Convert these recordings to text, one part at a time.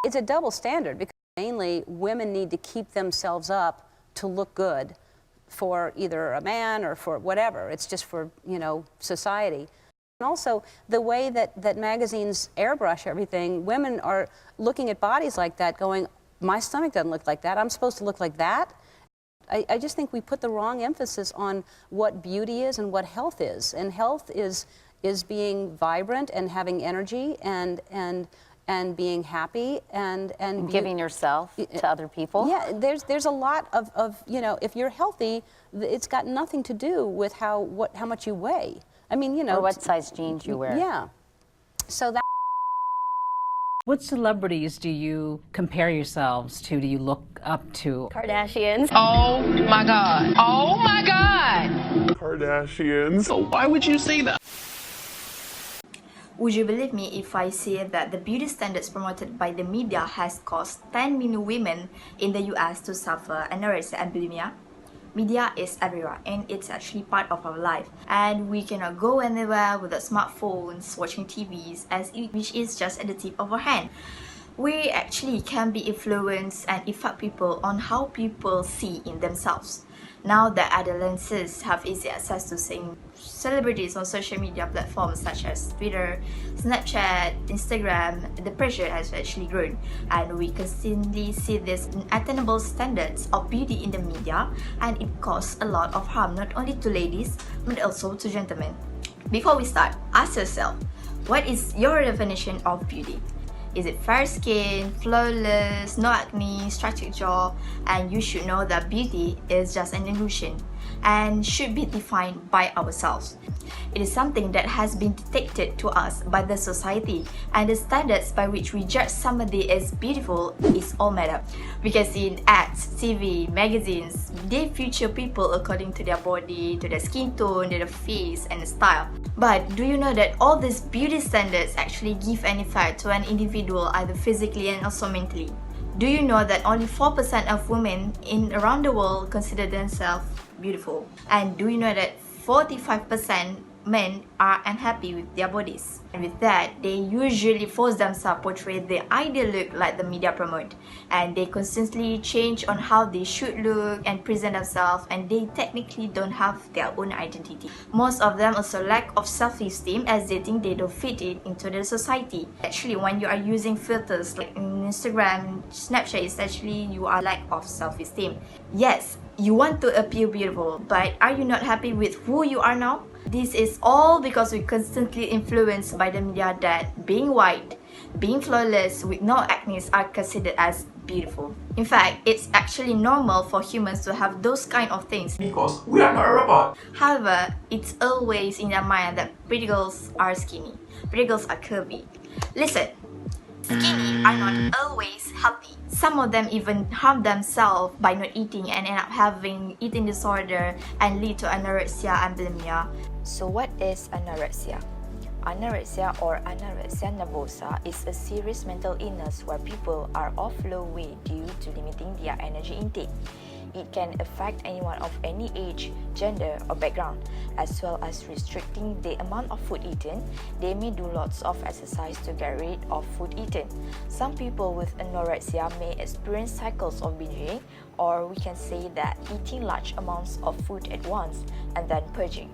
It's a double standard because mainly women need to keep themselves up to look good for either a man or for whatever. It's just for, you know, society. And also, the way that magazines airbrush everything, women are looking at bodies like that going, my stomach doesn't look like that, I'm supposed to look like that. I just think we put the wrong emphasis on what beauty is and what health is. And health is being vibrant and having energy and being happy and giving yourself to other people. Yeah, there's a lot of, you know, if you're healthy, it's got nothing to do with how much you weigh. I mean, you know, or what size jeans you wear. Yeah. So that. What celebrities do you compare yourselves to? Do you look up to? Kardashians. Oh my God. Oh my God. Kardashians. So why would you say that? Would you believe me if I say that the beauty standards promoted by the media has caused 10 million women in the US to suffer anorexia and bulimia? Media is everywhere and it's actually part of our life, and we cannot go anywhere without smartphones, watching TVs, which is just at the tip of our hand. We actually can be influenced and affect people on how people see in themselves. Now that adolescents have easy access to seeing celebrities on social media platforms such as Twitter, Snapchat, Instagram, the pressure has actually grown, and we constantly see these unattainable standards of beauty in the media, and it causes a lot of harm not only to ladies but also to gentlemen. Before we start, ask yourself, what is your definition of beauty? Is it fair skin, flawless, no acne, structured jaw? And you should know that beauty is just an illusion and should be defined by ourselves. It is something that has been dictated to us by the society, and the standards by which we judge somebody as beautiful is all made up. Because in ads, TV, magazines, they feature people according to their body, to their skin tone, to their face and style. But do you know that all these beauty standards actually give an effect to an individual either physically and also mentally? Do you know that only 4% of women around the world consider themselves beautiful? And do you know that 45% men are unhappy with their bodies? And with that, they usually force themselves to portray the ideal look like the media promote, and they constantly change on how they should look and present themselves, and they technically don't have their own identity. Most of them also lack of self-esteem as they think they don't fit in into the society. Actually, when you are using filters like Instagram, Snapchat, is actually you are lack of self-esteem. Yes, you want to appear beautiful, but are you not happy with who you are now? This is all because we're constantly influenced by the media that being white, being flawless with no acne are considered as beautiful. In fact, it's actually normal for humans to have those kind of things Because we are not a robot. However, it's always in their mind that pretty girls are skinny, pretty girls are curvy. Listen, skinny are not always healthy. Some of them even harm themselves by not eating and end up having eating disorder and lead to anorexia and bulimia. So what is anorexia? Anorexia or anorexia nervosa is a serious mental illness where people are of low weight due to limiting their energy intake. It can affect anyone of any age, gender or background, as well as restricting the amount of food eaten. They may do lots of exercise to get rid of food eaten. Some people with anorexia may experience cycles of binging, or we can say that eating large amounts of food at once and then purging.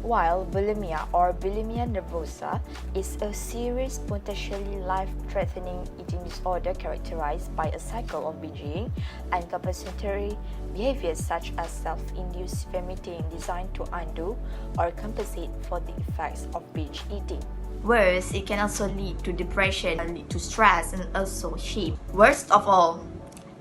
While bulimia or bulimia nervosa is a serious, potentially life-threatening eating disorder characterized by a cycle of binging and compensatory behaviors such as self-induced vomiting designed to undo or compensate for the effects of binge eating. Worse, it can also lead to depression, lead to stress and also shame. Worst of all,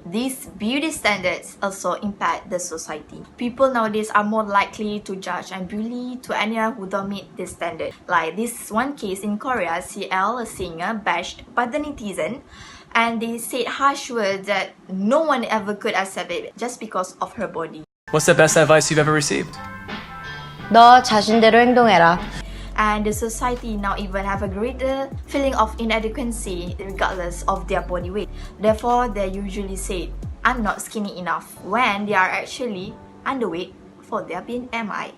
these beauty standards also impact the society. People nowadays are more likely to judge and bully to anyone who don't meet this standard. Like this one case in Korea, CL, a singer, bashed by the netizen, and they said harsh words that no one ever could accept it just because of her body. What's the best advice you've ever received? 너 자신대로 행동해라. And the society now even have a greater feeling of inadequacy regardless of their body weight. Therefore, they usually say, I'm not skinny enough, when they are actually underweight for their BMI.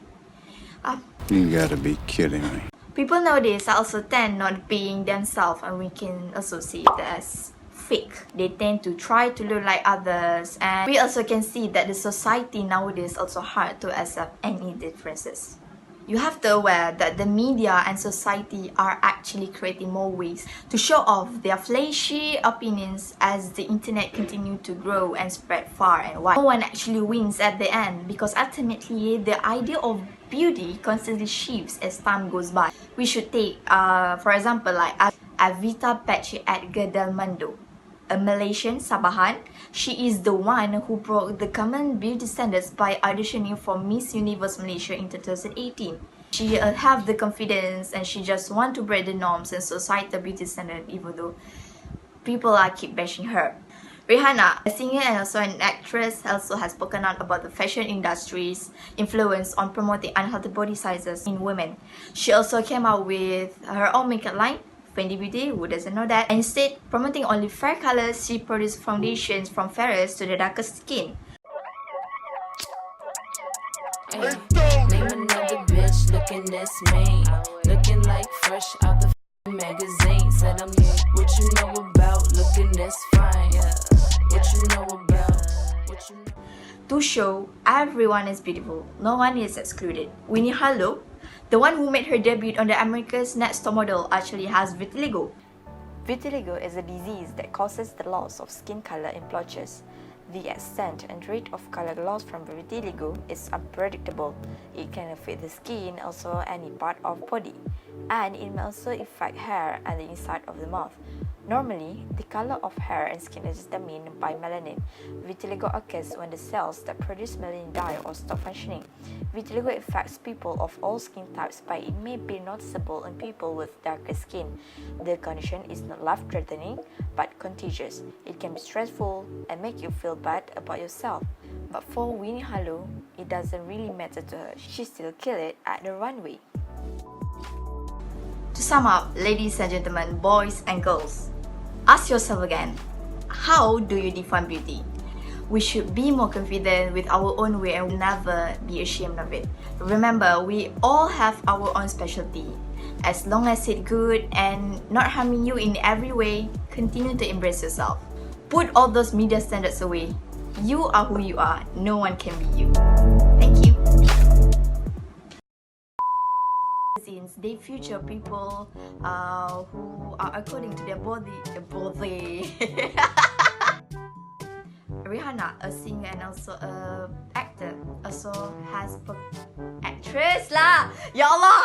You gotta be kidding me. People nowadays are also tend not being themselves, and we can also see it as fake. They tend to try to look like others, and we also can see that the society nowadays also hard to accept any differences. You have to aware that the media and society are actually creating more ways to show off their flashy opinions as the internet continue to grow and spread far and wide. No one actually wins at the end, because ultimately the idea of beauty constantly shifts as time goes by. We should take for example like Avita Patchy Edgar Del Mundo, a Malaysian Sabahan. She is the one who broke the common beauty standards by auditioning for Miss Universe Malaysia in 2018. She have the confidence and she just want to break the norms and societal beauty standard, even though people are keep bashing her. Rihanna, a singer and also an actress, also has spoken out about the fashion industry's influence on promoting unhealthy body sizes in women. She also came out with her own makeup line, Fendi Beauty, who doesn't know that. Instead, promoting only fair colors, she produced foundations from fairest to the darkest skin. Name another bitch looking this mean, looking like fresh out the magazine. Said I'm what you know about looking this fine. Yeah, what you know about, what you know. To show everyone is beautiful, no one is excluded. Winnie Harlow, the one who made her debut on the America's Next Top Model, actually has vitiligo. Vitiligo is a disease that causes the loss of skin color in blotches. The extent and rate of color loss from vitiligo is unpredictable. It can affect the skin, also any part of body, and it may also affect hair and the inside of the mouth. Normally, the color of hair and skin is determined by melanin. Vitiligo occurs when the cells that produce melanin die or stop functioning. Vitiligo affects people of all skin types, but it may be noticeable in people with darker skin. The condition is not life-threatening, but contagious. It can be stressful and make you feel bad about yourself. But for Winnie Harlow, it doesn't really matter to her. She still killed it at the runway. To sum up, ladies and gentlemen, boys and girls, ask yourself again, how do you define beauty? We should be more confident with our own way and never be ashamed of it. Remember, we all have our own specialty. As long as it's good and not harming you in every way, continue to embrace yourself. Put all those media standards away. You are who you are. No one can be you. Thank you. They feature people who are according to their body. Rihanna, a singer and also a actor, also has actress lah. Ya Allah.